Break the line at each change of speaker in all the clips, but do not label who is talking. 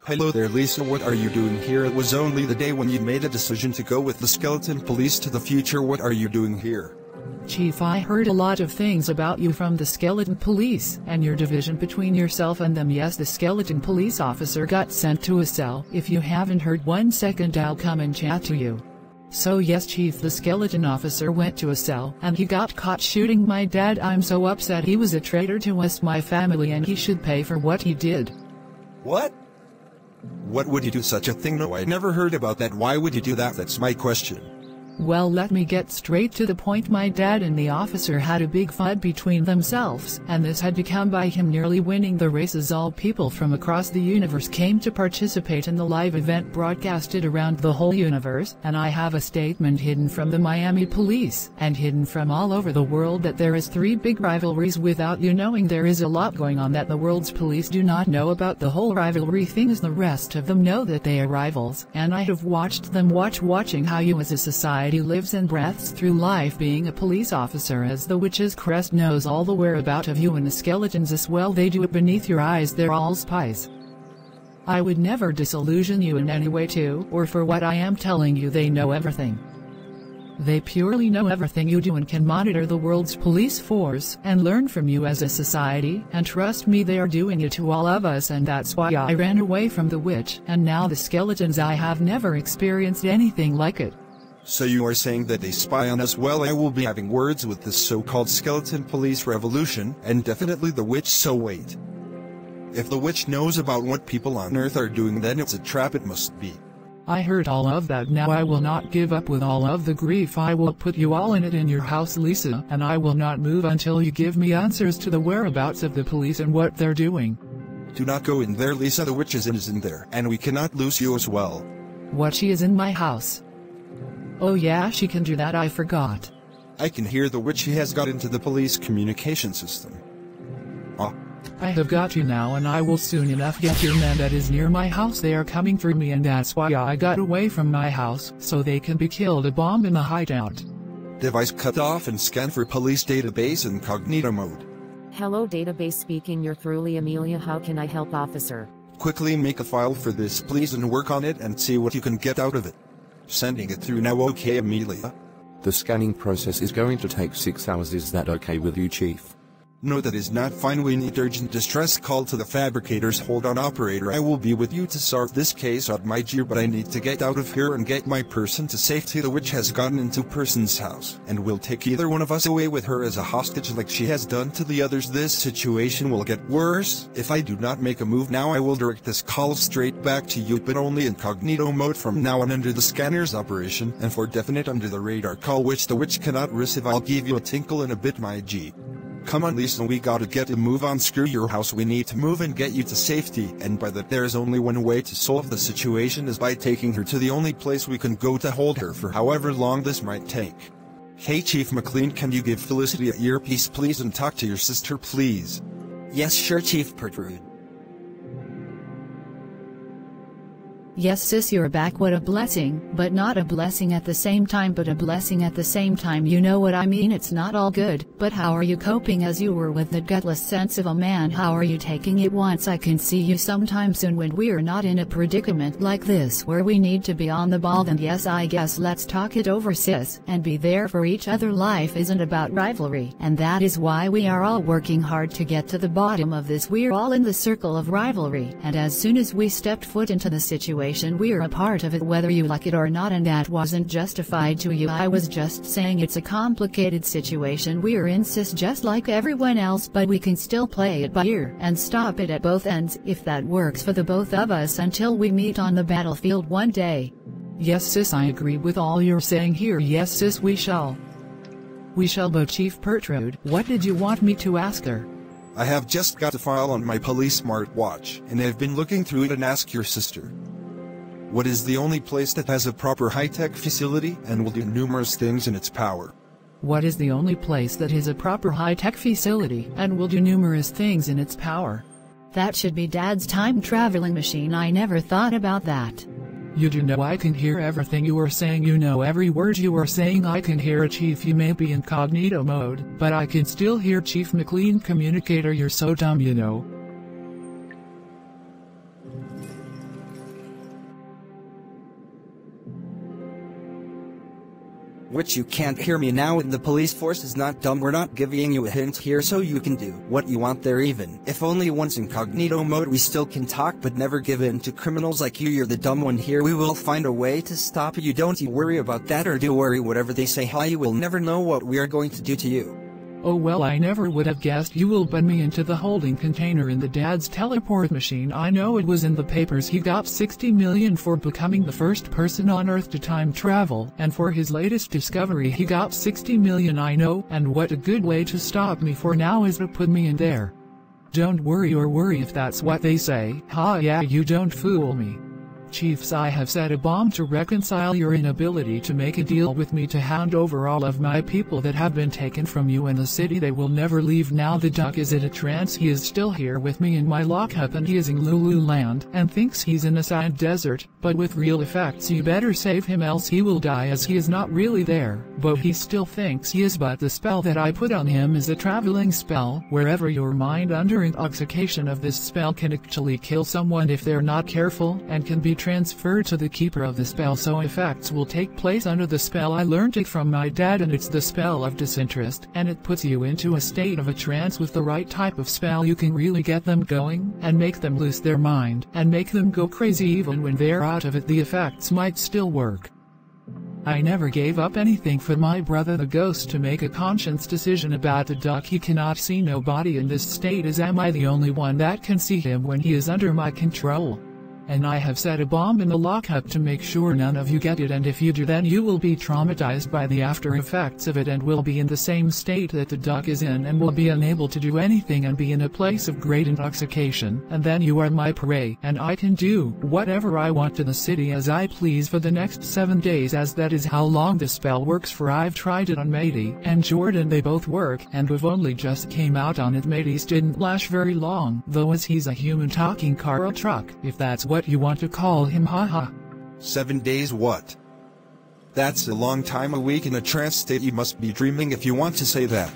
Hello there, Lisa, what are you doing here? It was only the day when you made a decision to go with the skeleton police to the future. What are you doing here?
Chief, I heard a lot of things about you from the skeleton police, and your division between yourself and them. Yes, the skeleton police officer got sent to a cell. If you haven't heard, 1 second, I'll come and chat to you. So yes, Chief, the skeleton officer went to a cell, and he got caught shooting my dad. I'm so upset. He was a traitor to us, my family, and he should pay for what he did.
What? What would you do such a thing? No, I never heard about that. Why would you do that? That's my question.
Well, let me get straight to the point. My dad and the officer had a big fight between themselves, and this had to come by him nearly winning the races. All people from across the universe came to participate in the live event broadcasted around the whole universe, and I have a statement hidden from the Miami police, and hidden from all over the world, that there is 3 big rivalries without you knowing. There is a lot going on that the world's police do not know about. The whole rivalry thing is the rest of them know that they are rivals, and I have watched them watching how you as a society lives and breathes through life. Being a police officer, as the witch's crest knows all the whereabout of you and the skeletons as well. They do it beneath your eyes. They're all spies. I would never disillusion you in any way, too, or for what I am telling you. They know everything. They purely know everything you do and can monitor the world's police force and learn from you as a society, and trust me, they are doing it to all of us, and that's why I ran away from the witch and now the skeletons. I have never experienced anything like it.
So you are saying that they spy on us? Well, I will be having words with this so-called skeleton police revolution, and definitely the witch. So wait. If the witch knows about what people on Earth are doing, then it's a trap. It must be.
I heard all of that. Now I will not give up with all of the grief. I will put you all in it in your house, Lisa, and I will not move until you give me answers to the whereabouts of the police and what they're doing.
Do not go in there, Lisa. The witch is in there, and we cannot lose you as well.
What? She is in my house? Oh yeah, she can do that. I forgot.
I can hear the witch. She has got into the police communication system.
I have got you now, and I will soon enough get your man that is near my house. They are coming for me, and that's why I got away from my house, so they can be killed. A bomb in the hideout.
Device cut off and scan for police database incognito mode.
Hello, database speaking. You're throughly Amelia. How can I help, officer?
Quickly make a file for this, please, and work on it and see what you can get out of it. Sending it through now. Okay, Amelia.
The scanning process is going to take 6 hours. Is that okay with you, Chief?
No, that is not fine. We need urgent distress call to the fabricators. Hold on, operator. I will be with you to sort this case out, my dear, but I need to get out of here and get my person to safety. The witch has gotten into person's house and will take either one of us away with her as a hostage like she has done to the others. This situation will get worse if I do not make a move now. I will direct this call straight back to you, but only incognito mode from now on under the scanner's operation, and for definite under the radar call which the witch cannot receive. I'll give you a tinkle in a bit, my G. Come on, Lisa, we gotta get a move on. Screw your house, we need to move and get you to safety, and by that there's only one way to solve the situation, is by taking her to the only place we can go to hold her for however long this might take. Hey Chief McLean, can you give Felicity a earpiece please and talk to your sister please?
Yes, sure, Chief Pertrude.
Yes sis, you're back. What a blessing, but not a blessing at the same time, but a blessing at the same time. You know what I mean? It's not all good, but how are you coping as you were with the gutless sense of a man? How are you taking it once I can see you sometime soon when we're not in a predicament like this where we need to be on the ball? Then yes, I guess let's talk it over, sis, and be there for each other. Life isn't about rivalry, and that is why we are all working hard to get to the bottom of this. We're all in the circle of rivalry, and as soon as we stepped foot into the situation, we're a part of it whether you like it or not, and that wasn't justified to you. I was just saying it's a complicated situation we're in, sis, just like everyone else, but we can still play it by ear and stop it at both ends if that works for the both of us until we meet on the battlefield one day.
Yes sis, I agree with all you're saying here. Yes sis, we shall. But Chief Pertrude, what did you want me to ask her?
I have just got a file on my police smartwatch, and I've been looking through it and asked your sister. What is the only place that has a proper high-tech facility and will do numerous things in its power?
What is the only place that has a proper high-tech facility and will do numerous things in its power?
That should be Dad's time-traveling machine. I never thought about that.
You do know I can hear everything you are saying. You know every word you are saying. I can hear it, Chief. You may be incognito mode, but I can still hear Chief McLean. Communicator, you're so dumb, you know.
Which you can't hear me now, and the police force is not dumb. We're not giving you a hint here so you can do what you want there, even if only once incognito mode. We still can talk but never give in to criminals like you. You're the dumb one here. We will find a way to stop you. Don't you worry about that, or do worry whatever they say. Hi, you will never know what we are going to do to you.
Oh well, I never would have guessed you will put me into the holding container in the dad's teleport machine. I know it was in the papers he got 60 million for becoming the first person on Earth to time travel, and for his latest discovery he got 60 million, I know, and what a good way to stop me for now is to put me in there. Don't worry or worry if that's what they say. Ha, yeah, you don't fool me. Chiefs, I have set a bomb to reconcile your inability to make a deal with me to hand over all of my people that have been taken from you in the city. They will never leave now. The duck is in a trance. He is still here with me in my lockup, and he is in Lululand and thinks he's in a sand desert, but with real effects. You better save him else he will die, as he is not really there, but he still thinks he is. But the spell that I put on him is a traveling spell. Wherever your mind under intoxication of this spell can actually kill someone if they're not careful, and can be transferred to the keeper of the spell, so effects will take place under the spell. I learned it from my dad, and it's the spell of disinterest, and it puts you into a state of a trance. With the right type of spell you can really get them going, and make them lose their mind, and make them go crazy. Even when they're out of it, the effects might still work. I never gave up anything for my brother the ghost to make a conscious decision about the duck. He cannot see nobody in this state, as am I the only one that can see him when he is under my control. And I have set a bomb in the lockup to make sure none of you get it, and if you do, then you will be traumatized by the after effects of it, and will be in the same state that the duck is in, and will be unable to do anything, and be in a place of great intoxication. And then you are my prey, and I can do whatever I want to the city as I please for the next 7 days, as that is how long the spell works for. I've tried it on Matey and Jordan. They both work, and we've only just came out on it. Matey's didn't last very long, though, as he's a human talking car or truck, if that's what you want to call him. Haha.
7 days what? That's a long time. A week in a trance state. You must be dreaming if you want to say that.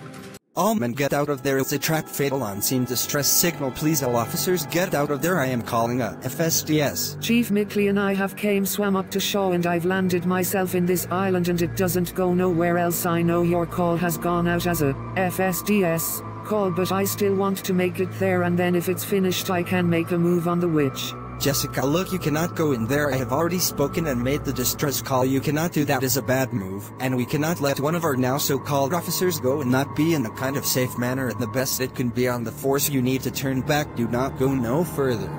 All men get out of there. It's a trap. Fatal on scene distress signal. Please all officers get out of there. I am calling a FSDS.
Chief Mickley and I have swam up to shore, and I've landed myself in this island, and it doesn't go nowhere else. I know your call has gone out as a FSDS call, but I still want to make it there, and then if it's finished I can make a move on the witch.
Jessica, look, you cannot go in there. I have already spoken and made the distress call. You cannot do that. Is a bad move, and we cannot let one of our now so-called officers go and not be in a kind of safe manner. At the best it can be on the force. You need to turn back. Do not go no further.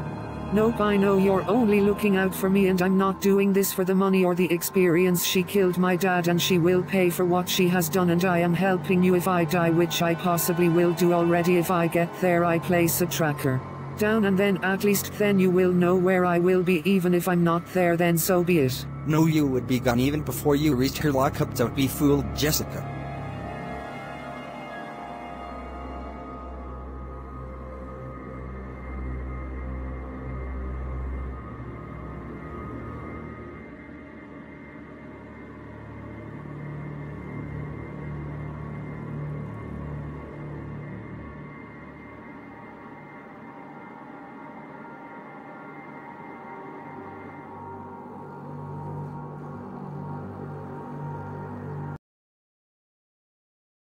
Nope, I know you're only looking out for me, and I'm not doing this for the money or the experience. She killed my dad, and she will pay for what she has done, and I am helping you if I die, which I possibly will do already. If I get there, I place a tracker down, and then at least then you will know where I will be. Even if I'm not there, then so be it.
No, you would be gone even before you reached her lockup. Don't be fooled, Jessica.